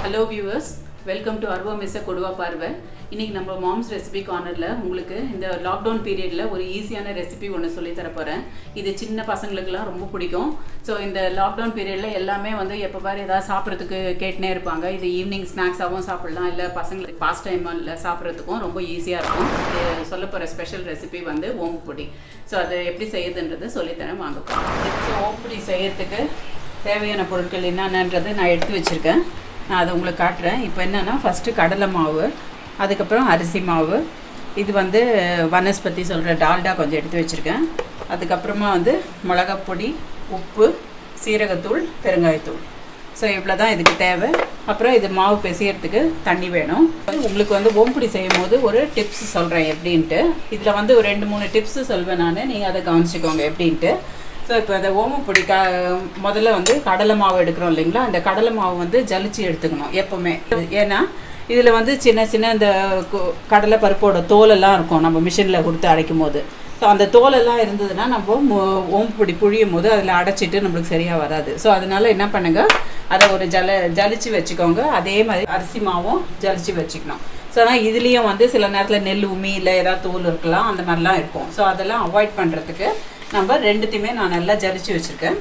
Hello viewers, welcome to Aruva Meesai Koduva Parva. இன்னைக்கு நம்ம moms recipe கார்னர்ல உங்களுக்கு இந்த லாக்டவுன் பீரியட்ல ஒரு ஈஸியான ரெசிபி ஒன்னு சொல்லி தர போறேன். இது சின்ன பசங்களுக்குலாம் ரொம்ப பிடிக்கும். சோ இந்த லாக்டவுன் பீரியட்ல எல்லாமே வந்து எப்ப பாரு ஏதாவது சாப்பிறதுக்கு கேட்னே இருப்பாங்க. இது ஈவினிங் ஸ்நாக்ஸாவும் சாப்பிடலாம் இல்ல பசங்களுக்கு பாஸ்ட் டைம்ல சாப்பிறதுக்கும் ரொம்ப ஈஸியா இருக்கும். சொல்ல போற ஸ்பெஷல் ரெசிபி வந்து ஓம்புடி. சோ அது எப்படி செய்யறதுன்றது சொல்லி தரேன் வாங்க. சோ ஓம்புடி செய்யறதுக்கு தேவையான பொருட்கள் என்னென்னன்றது நான் எடுத்து வச்சிருக்கேன். நான் அதை உங்களுக்கு காட்டுறேன். இப்போ என்னன்னா ஃபர்ஸ்ட் கடலை மாவு, அதுக்கப்புறம் அரிசி மாவு, இது வந்து வனஸ்பதி சொல்கிற டால்டா கொஞ்சம் எடுத்து வச்சுருக்கேன். அதுக்கப்புறமா வந்து மிளகாப்பொடி, உப்பு, சீரகத்தூள், பெருங்காயத்தூள். ஸோ இவ்வளோ தான் இதுக்கு தேவை. அப்புறம் இது மாவு பிசையறதுக்கு தண்ணி வேணும். உங்களுக்கு வந்து ஓம்புடி செய்யும் போது ஒரு டிப்ஸ் சொல்கிறேன் எப்படின்ட்டு. இதில் வந்து ஒரு 2-3 டிப்ஸு சொல்வேன் நான், நீங்கள் அதை கவனிச்சிக்கோங்க எப்படின்ட்டு. ஸோ இப்போ அந்த ஓமப்பொடி முதல்ல வந்து கடலை மாவு எடுக்கிறோம் இல்லைங்களா, அந்த கடலை மாவு வந்து ஜலிச்சு எடுத்துக்கணும் எப்போவுமே. ஏன்னா இதில் வந்து சின்ன சின்ன இந்த கடலை பருப்போட தோலெல்லாம் இருக்கும் நம்ம மிஷினில் கொடுத்து அரைக்கும் போது. ஸோ அந்த தோலெல்லாம் இருந்ததுன்னா நம்ம ஓம்புடி புழியும் போது அதில் அடைச்சிட்டு நம்மளுக்கு சரியாக வராது. ஸோ அதனால் என்ன பண்ணுங்கள், அதை ஒரு ஜலிச்சு வச்சுக்கோங்க. அதே மாதிரி அரிசி மாவும் ஜலிச்சு வச்சுக்கணும். ஸோ ஆனால் இதுலேயும் வந்து சில நேரத்தில் நெல் உமி இல்லை ஏதாவது தோல் இருக்கலாம், அந்த மாதிரிலாம் இருக்கும். ஸோ அதெல்லாம் அவாய்ட் பண்ணுறதுக்கு நம்ம ரெண்டுத்தையுமே நான் நல்லா ஜலிச்சு வச்சுருக்கேன்.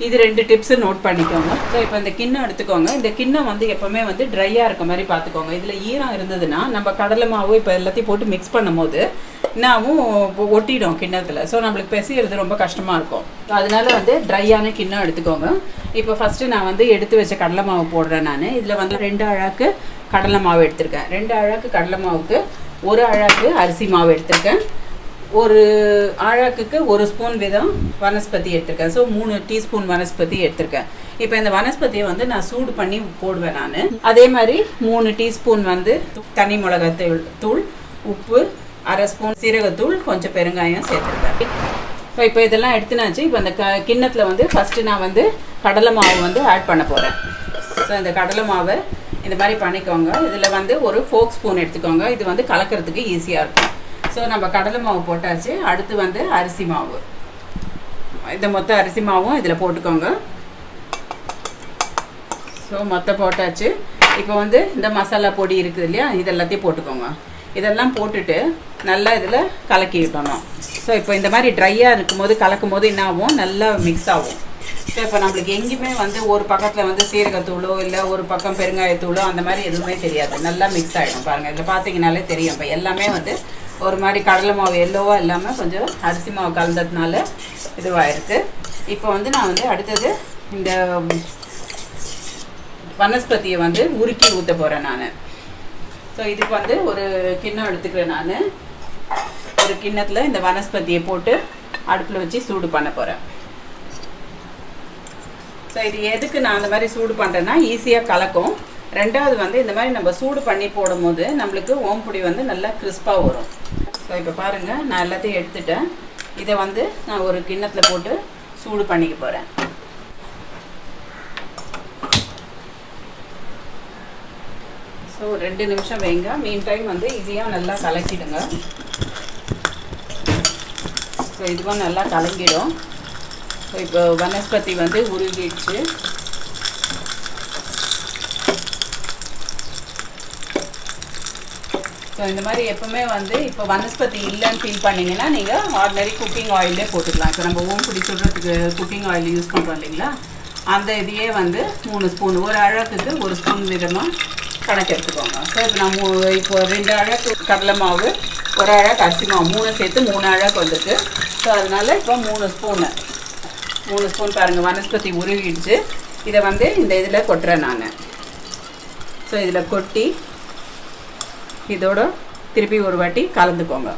இது 2 டிப்ஸு நோட் பண்ணிக்கோங்க. ஸோ இப்போ இந்த கிண்ணம் எடுத்துக்கோங்க. இந்த கிண்ணம் வந்து எப்போவுமே வந்து ட்ரையாக இருக்க மாதிரி பார்த்துக்கோங்க. இதில் ஈரம் இருந்ததுன்னா நம்ம கடலை மாவு இப்போ எல்லாத்தையும் போட்டு மிக்ஸ் பண்ணும் போது என்னாவும் ஒட்டிடும் கிண்ணத்தில். ஸோ நம்மளுக்கு பிசையிறது ரொம்ப கஷ்டமாக இருக்கும். அதனால வந்து ட்ரையான கிண்ணம் எடுத்துக்கோங்க. இப்போ ஃபஸ்ட்டு நான் வந்து எடுத்து வச்ச கடலை மாவு போடுறேன். நான் இதில் வந்து 2 அழாக்கு கடலை மாவு எடுத்திருக்கேன். 2 அழாக்கு கடலை மாவுக்கு 1 அழாக்கு அரிசி மாவு எடுத்திருக்கேன். ஒரு ஆழாக்குக்கு 1 ஸ்பூன் வீதம் வனஸ்பதி எடுத்திருக்கேன். ஸோ 3 டீஸ்பூன் வனஸ்பதி எடுத்திருக்கேன். இப்போ இந்த வனஸ்பதியை வந்து நான் சூடு பண்ணி போடுவேன் நான். அதே மாதிரி 3 டீஸ்பூன் வந்து தனி மிளகாய் தூள், உப்பு, 1/2 ஸ்பூன் சீரகத்தூள், கொஞ்சம் பெருங்காயம் சேர்த்துருக்கேன். ஸோ இப்போ இதெல்லாம் எடுத்துனாச்சு. இப்போ இந்த கிண்ணத்தில் வந்து ஃபஸ்ட்டு நான் வந்து கடலை மாவு வந்து ஆட் பண்ண போகிறேன். ஸோ இந்த கடலை மாவை இந்த மாதிரி பண்ணிக்கோங்க. இதில் வந்து ஒரு ஃபோக் ஸ்பூன் எடுத்துக்கோங்க. இது வந்து கலக்கிறதுக்கு ஈஸியாக இருக்கும். ஸோ நம்ம கடலை மாவு போட்டாச்சு. அடுத்து வந்து அரிசி மாவு, இந்த மொத்த அரிசி மாவும் இதில் போட்டுக்கோங்க. ஸோ மொத்தம் போட்டாச்சு. இப்போ வந்து இந்த மசாலா பொடி இருக்குது இல்லையா, இது எல்லாத்தையும் போட்டுக்கோங்க. இதெல்லாம் போட்டுட்டு நல்லா இதில் கலக்கி விடணும். ஸோ இப்போ இந்த மாதிரி ட்ரையாக இருக்கும்போது கலக்கும் போது என்ன ஆகும், நல்லா மிக்ஸ் ஆகும். ஸோ இப்போ நம்மளுக்கு எங்கேயுமே வந்து ஒரு பக்கத்தில் வந்து சீரகத்தூளோ இல்லை ஒரு பக்கம் பெருங்காயத்தூளோ அந்த மாதிரி எதுவுமே தெரியாது. நல்லா மிக்ஸ் ஆகிடும். பாருங்கள், இதில் பார்த்தீங்கனாலே தெரியும். இப்போ எல்லாமே வந்து ஒரு மாதிரி கடலை மாவு எல்லோவாக இல்லாமல் கொஞ்சம் அரிசி மாவு கலந்ததுனால இதுவாகிருக்கு. இப்போ வந்து நான் வந்து அடுத்தது இந்த வனஸ்பதியை வந்து உருக்கி ஊற்ற போகிறேன் நான். ஸோ இதுக்கு வந்து ஒரு கிண்ணம் எடுத்துக்கிறேன் நான். ஒரு கிண்ணத்தில் இந்த வனஸ்பதியை போட்டு அடுப்பில் வச்சு சூடு பண்ண போகிறேன். ஸோ இது எதுக்கு நான் அந்த மாதிரி சூடு பண்ணுறேன்னா ஈஸியாக கலக்கும். ரெண்டாவது வந்து இந்த மாதிரி நம்ம சூடு பண்ணி போடும் போது நம்மளுக்கு ஓம்புடி வந்து நல்லா கிறிஸ்பாக வரும். ஸோ இப்போ பாருங்கள், நான் எல்லாத்தையும் எடுத்துட்டேன். இதை வந்து நான் ஒரு கிண்ணத்தில் போட்டு சூடு பண்ணிக்க போகிறேன். ஸோ 2 நிமிஷம் வைங்க. மீன் டைம் வந்து இதையும் நல்லா கலக்கிடுங்க. ஸோ இதுவும் நல்லா கலங்கிடும். ஸோ இப்போ வனஸ்பதி வந்து உருகிடுச்சு. ஸோ இந்த மாதிரி எப்போவுமே வந்து இப்போ வனஸ்பதி இல்லைன்னு ஃபீல் பண்ணிங்கன்னா நீங்கள் ஆர்டினரி குக்கிங் ஆயிலே போட்டுக்கலாம். இப்போ நம்ம ஓம்புடி சுடுறதுக்கு குக்கிங் ஆயில் யூஸ் பண்ணுறோம் இல்லைங்களா, அந்த இதையே வந்து 3 ஸ்பூன், ஒரு அழகுக்கு 1 ஸ்பூன் விதமாக கணக்கு எடுத்துக்கோங்க. ஸோ இப்போ நம்ம இப்போ 2 அழகு கடலை மாவு, 1 அழகு அரிசி மாவு, 3 சேர்த்து 3 அழகு வந்துருக்கு. ஸோ அதனால் இப்போ 3 ஸ்பூன் பாருங்கள் வனஸ்பதி உருகிடுச்சு. இதை வந்து இந்த இதில் கொட்டுறேன் நான். ஸோ இதில் கொட்டி இதோட திருப்பி ஒரு வாட்டி கலந்துக்கோங்க.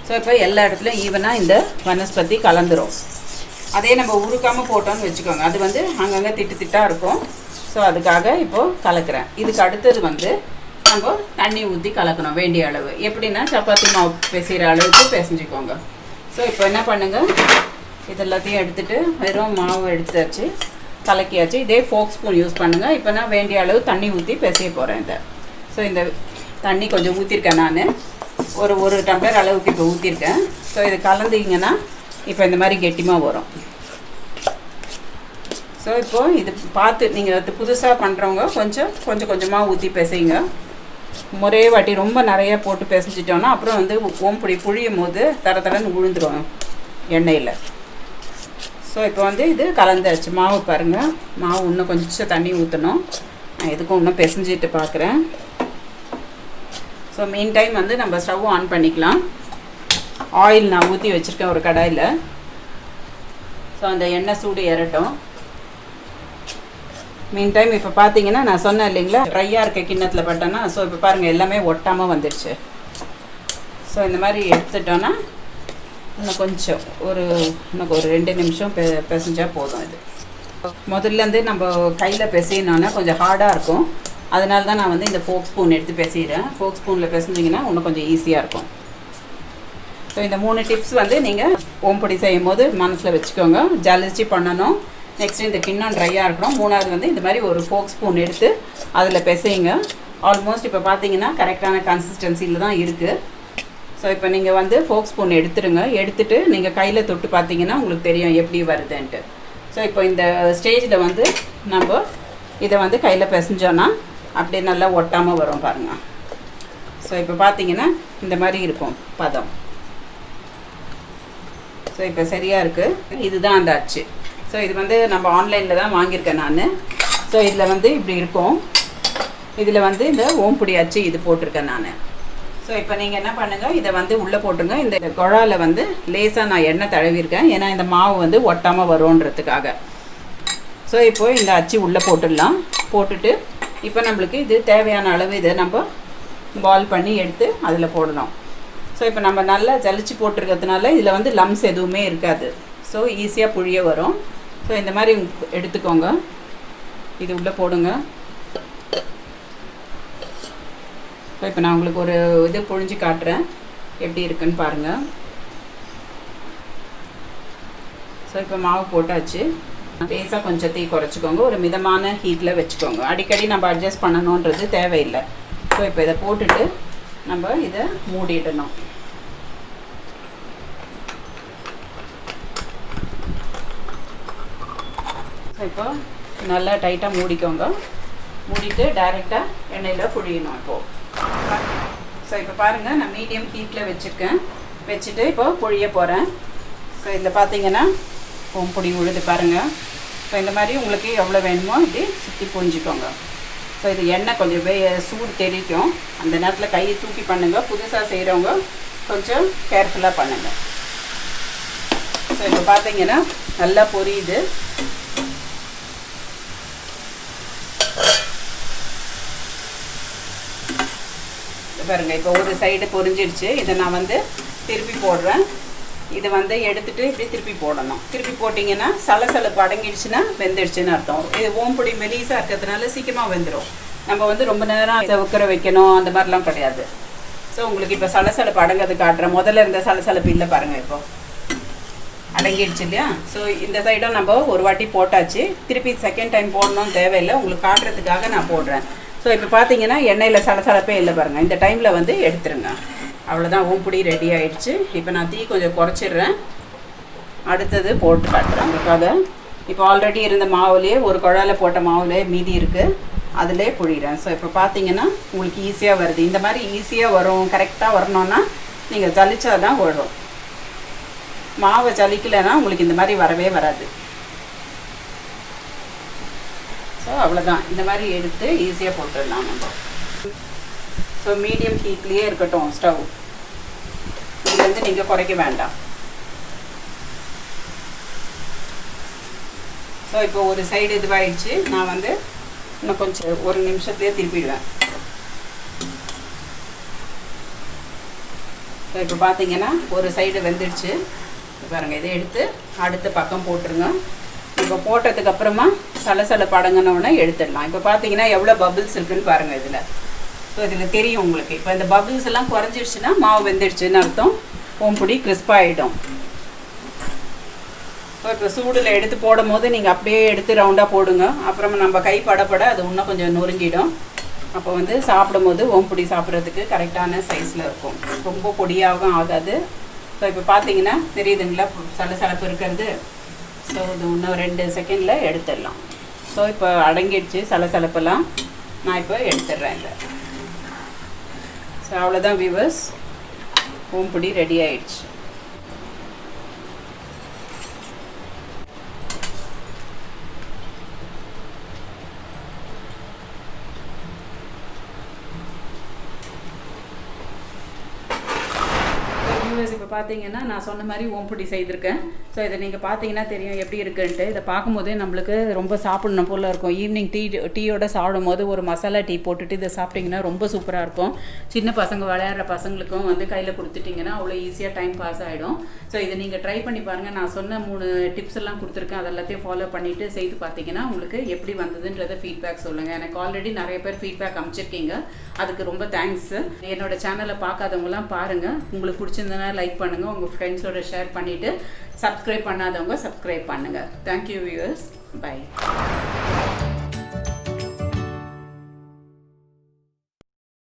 ஸோ இப்போ எல்லா இடத்துலையும் ஈவனாக இந்த வனஸ்பதி கலந்துரும். அதே நம்ம உருக்காமல் போட்டோம்னு வச்சுக்கோங்க, அது வந்து அங்கங்கே திட்டாக இருக்கும். ஸோ அதுக்காக இப்போது கலக்கிறேன். இதுக்கு அடுத்தது வந்து நம்ம தண்ணி ஊற்றி கலக்கணும் வேண்டிய அளவு. எப்படின்னா சப்பாத்தி மாவு பிசைகிற அளவுக்கு பிசைஞ்சிக்கோங்க. ஸோ இப்போ என்ன பண்ணுங்கள், இது எல்லாத்தையும் எடுத்துகிட்டு வெறும் மாவு எடுத்தாச்சு, கலக்கியாச்சு. இதே ஃபோக் ஸ்பூன் யூஸ் பண்ணுங்கள். இப்போ நான் வேண்டிய அளவு தண்ணி ஊற்றி பிசைய போகிறேன் இதை. ஸோ இந்த தண்ணி கொஞ்சம் ஊற்றிருக்கேன் நான், ஒரு டம்ளர் அளவுக்கு இப்போ ஊற்றிருக்கேன். ஸோ இது கலந்தீங்கன்னா இப்போ இந்த மாதிரி கெட்டிமாக வரும். ஸோ இப்போது இது பார்த்து நீங்கள் அது புதுசாக பண்ணுறவங்க கொஞ்சம் கொஞ்சமாக ஊற்றி பிசைங்க. ஒரே வாட்டி ரொம்ப நிறையா போட்டு பிசைஞ்சிட்டோன்னா அப்புறம் வந்து ஓம்புடி புழியும் போது தரன்னு விழுந்துடும் எண்ணெயில். ஸோ இப்போ வந்து இது கலந்தாச்சு. மாவு பாருங்கள், மாவு இன்னும் கொஞ்சம் தண்ணி ஊற்றணும். நான் எதுக்கும் இன்னும் பிசைஞ்சிட்டு பார்க்குறேன். ஸோ மீன் டைம் வந்து நம்ம ஸ்டவ் ஆன் பண்ணிக்கலாம். ஆயில் நான் ஊற்றி வச்சுருக்கேன் ஒரு கடாயில். ஸோ அந்த எண்ணெய் சூடு ஏறட்டும். மீன் டைம் இப்போ பார்த்தீங்கன்னா நான் சொன்னேன் இல்லைங்களா, ட்ரையாக இருக்க கிண்ணத்தில் பட்டேன்னா. ஸோ இப்போ பாருங்கள் எல்லாமே ஒட்டாமல் வந்துடுச்சு. ஸோ இந்த மாதிரி எடுத்துட்டோன்னா இன்னும் கொஞ்சம் ஒரு 2 நிமிஷம் பிசைஞ்சால் போதும். இது முதல்லேருந்து நம்ம கையில் பிசையணுன்னா கொஞ்சம் ஹார்டாக இருக்கும். அதனால தான் நான் வந்து இந்த ஃபோக் ஸ்பூன் எடுத்து பிசைகிறேன். ஃபோக் ஸ்பூனில் பிசைஞ்சிங்கன்னா இன்னும் கொஞ்சம் ஈஸியாக இருக்கும். ஸோ இந்த 3 டிப்ஸ் வந்து நீங்கள் ஓம்பொடி செய்யும் போது மனசில் வச்சுக்கோங்க. ஜலிச்சு பண்ணணும். நெக்ஸ்ட்டு இந்த கிண்ணம் ட்ரையாக இருக்கணும். 3வது வந்து இந்த மாதிரி ஒரு ஃபோக் ஸ்பூன் எடுத்து அதில் பிசையுங்க. ஆல்மோஸ்ட் இப்போ பார்த்தீங்கன்னா கரெக்டான கன்சிஸ்டன்சியில் தான் இருக்குது. ஸோ இப்போ நீங்கள் வந்து ஃபோக் ஸ்பூன் எடுத்துடுங்க. எடுத்துகிட்டு நீங்கள் கையில் தொட்டு பார்த்தீங்கன்னா உங்களுக்கு தெரியும் எப்படி வருதுன்ட்டு. ஸோ இப்போ இந்த ஸ்டேஜில் வந்து நம்ம இதை வந்து கையில் பிசைஞ்சோன்னா அப்படியே நல்லா ஒட்டாமல் வரும் பாருங்கள். ஸோ இப்போ பார்த்தீங்கன்னா இந்த மாதிரி இருக்கும் பதம். ஸோ இப்போ சரியாக இருக்குது. இதுதான் அந்த அச்சு. ஸோ இது வந்து நம்ம ஆன்லைனில் தான் வாங்கியிருக்கேன் நான். ஸோ இதில் வந்து இப்படி இருக்கும். இதில் வந்து இந்த ஓம்புடி அச்சு இது போட்டிருக்கேன் நான். ஸோ இப்போ நீங்கள் என்ன பண்ணுங்கள், இதை வந்து உள்ளே போட்டுங்க. இந்த குழாவில் வந்து லேசாக நான் எண்ணெய் தடவிருக்கேன். ஏன்னா இந்த மாவு வந்து ஒட்டாமல் வரும்ன்றதுக்காக. ஸோ இப்போது இந்த அச்சு உள்ளே போட்டுடலாம். போட்டுட்டு இப்போ நம்மளுக்கு இது தேவையான அளவு இதை நம்ம பால் பண்ணி எடுத்து அதில் போடணும். ஸோ இப்போ நம்ம நல்லா ஜலிச்சு போட்டிருக்கிறதுனால இதில் வந்து லம்ஸ் எதுவுமே இருக்காது. ஸோ ஈஸியாக புழிய வரும். ஸோ இந்த மாதிரி எடுத்துக்கோங்க. இது உள்ளே போடுங்க. ஸோ இப்போ நான் உங்களுக்கு ஒரு இது புழிஞ்சு காட்டுறேன் எப்படி இருக்குன்னு பாருங்கள். ஸோ இப்போ மாவு போட்டாச்சு. லேசாக கொஞ்சம் தீ குறைச்சிக்கோங்க. ஒரு மிதமான ஹீட்டில் வச்சுக்கோங்க. அடிக்கடி நம்ம அட்ஜஸ்ட் பண்ணணுன்றது தேவையில்லை. ஸோ இப்போ இதை போட்டுட்டு நம்ம இதை மூடிடணும். ஸோ இப்போ நல்லா டைட்டாக மூடிக்கோங்க. மூடிட்டு டைரெக்டாக எண்ணெயில் புழியணும். இப்போது ஸோ இப்போ பாருங்கள், நான் மீடியம் ஹீட்டில் வச்சுருக்கேன். வச்சுட்டு இப்போ புழிய போகிறேன். ஸோ இதில் பார்த்தீங்கன்னா ஓம்பொடி உழுது பாருங்கள். ஸோ இந்த மாதிரி உங்களுக்கு எவ்வளோ வேணுமோ இப்படி சுற்றி புழிஞ்சிக்கோங்க. ஸோ இது எண்ணெய் கொஞ்சம் சூடு தெரிக்கும். அந்த நேரத்தில் கையை தூக்கி பண்ணுங்கள். புதுசாக செய்கிறவங்க கொஞ்சம் கேர்ஃபுல்லாக பண்ணுங்கள். ஸோ இப்போ பார்த்தீங்கன்னா நல்லா பொரியுது. பாருங்கள், இப்போ ஒரு சைடு பொரிஞ்சிடுச்சு. இதை நான் வந்து திருப்பி போடுறேன். இதை வந்து எடுத்துகிட்டு இப்படி திருப்பி போடணும். திருப்பி போட்டிங்கன்னா சலசலப்பு அடங்கிடுச்சுன்னா வெந்துடுச்சுன்னு அர்த்தம். இது ஓம்பொடி மெலிசாக இருக்கிறதுனால சீக்கிரமாக வெந்துடும். நம்ம வந்து ரொம்ப நேரம் இதை உட்கார வைக்கணும் அந்த மாதிரிலாம் கிடையாது. ஸோ உங்களுக்கு இப்போ சலசலப்பு அடங்கிறது காட்டுறேன். முதல்ல இருந்த சலசலப்பு இல்லை பாருங்கள், இப்போ அடங்கிடுச்சு இல்லையா. ஸோ இந்த சைடும் நம்ம ஒரு வாட்டி போட்டாச்சு. திருப்பி செகண்ட் டைம் போடணும்னு தேவையில்லை, உங்களுக்கு காட்டுறதுக்காக நான் போடுறேன். ஸோ இப்போ பார்த்தீங்கன்னா எண்ணெயில் சலசலப்பே இல்லை பாருங்கள். இந்த டைமில் வந்து எடுத்துருங்க. அவ்வளோதான், ஓம்புடி ரெடி ஆகிடுச்சு. இப்போ நான் தீ கொஞ்சம் குறைச்சிடுறேன். அடுத்தது போட்டு காட்டுறேன் உங்களுக்காக. இப்போ ஆல்ரெடி இருந்த மாவுலேயே ஒரு குழாயில் போட்ட மாவுலேயே மீதி இருக்குது, அதிலே புழிகிறேன். ஸோ இப்போ பார்த்தீங்கன்னா உங்களுக்கு ஈஸியாக வருது. இந்த மாதிரி ஈஸியாக வரும். கரெக்டாக வரணுன்னா நீங்கள் ஜலிச்சா தான் வரும். மாவை ஜலிக்கலைன்னா உங்களுக்கு இந்த மாதிரி வரவே வராது. ஸோ அவ்வளோதான், இந்த மாதிரி எடுத்து ஈஸியாக போட்டுடலாம் நம்ம. ஸோ மீடியம் ஹீட்லேயே இருக்கட்டும் ஸ்டவ். இதுலேருந்து நீங்கள் குறைக்க வேண்டாம். ஸோ இப்போ ஒரு சைடு இதுவாகிடுச்சு. நான் வந்து இன்னும் கொஞ்சம் ஒரு நிமிஷத்துலேயே திருப்பிடுவேன். ஸோ இப்போ பார்த்தீங்கன்னா ஒரு சைடு வெந்துடுச்சு பாருங்கள். இதை எடுத்து அடுத்த பக்கம் போட்டுருங்க. இப்போ போட்டதுக்கப்புறமா சலசலப்பு அடங்கினோடனே எடுத்துடலாம். இப்போ பார்த்தீங்கன்னா எவ்வளோ பபிள்ஸ் இருக்குதுன்னு பாருங்கள் இதில். ஸோ இதில் தெரியும் உங்களுக்கு. இப்போ இந்த பபிள்ஸ் எல்லாம் குறைஞ்சிடுச்சுன்னா மாவு வெந்துடுச்சுன்னு அர்த்தம். ஓம்பொடி கிறிஸ்பாகிடும். ஸோ இப்போ சூடில் எடுத்து போடும் போது நீங்கள் அப்படியே எடுத்து ரவுண்டாக போடுங்க. அப்புறமா நம்ம கை படப்பட அது இன்னும் கொஞ்சம் நொறுங்கிடும். அப்போ வந்து சாப்பிடும் போது ஓம்பொடி சாப்பிட்றதுக்கு கரெக்டான சைஸில் இருக்கும். ரொம்ப பொடியாகவும் ஆகாது. ஸோ இப்போ பார்த்தீங்கன்னா தெரியுதுங்களா சலசலப்பு இருக்கிறது. ஸோ இது இன்னும் 2 செகண்டில் எடுத்துடலாம். ஸோ இப்போ அடங்கிடுச்சு சலசலப்பெல்லாம். நான் இப்போ எடுத்துடுறேன் இதை. ஸோ அவ்வளோதான் வியூவர்ஸ், ஓம்புடி ரெடி ஆயிடுச்சு. இப்போ பார்த்தீங்கன்னா நான் சொன்ன மாதிரி ஓம்புடி செய்திருக்கேன். ஸோ இதை நீங்கள் பார்த்தீங்கன்னா தெரியும் எப்படி இருக்குன்ட்டு. இதை பார்க்கும்போதே நம்மளுக்கு ரொம்ப சாப்பிடணும் போல் இருக்கும். ஈவினிங் டீயோட சாப்பிடும் போது ஒரு மசாலா டீ போட்டுட்டு இதை சாப்பிட்டிங்கன்னா ரொம்ப சூப்பராக இருக்கும். சின்ன பசங்க விளையாடுற பசங்களுக்கும் வந்து கையில் கொடுத்துட்டிங்கன்னா அவ்வளோ ஈஸியாக டைம் பாஸ் ஆகிடும். ஸோ இதை நீங்கள் ட்ரை பண்ணி பாருங்கள். நான் சொன்ன 3 டிப்ஸ் எல்லாம் கொடுத்துருக்கேன். அது எல்லாத்தையும் ஃபாலோ பண்ணிவிட்டு செய்து பார்த்தீங்கன்னா உங்களுக்கு எப்படி வந்ததுன்றதை ஃபீட்பேக் சொல்லுங்கள். எனக்கு ஆல்ரெடி நிறைய பேர் ஃபீட்பேக் அனுப்பிச்சிருக்கீங்க, அதுக்கு ரொம்ப தேங்க்ஸ். என்னோட சேனலை பார்க்காதவங்களாம் பாருங்கள். உங்களுக்கு பிடிச்சிருந்தனா லைக் பண்ணுங்கள், உங்கள் ஃப்ரெண்ட்ஸோட ஷேர் பண்ணிவிட்டு சப்ஸ்கிரைப் பண்ணாதவங்க சப்ஸ்கிரைப் பண்ணுங்கள். Thank you viewers, by.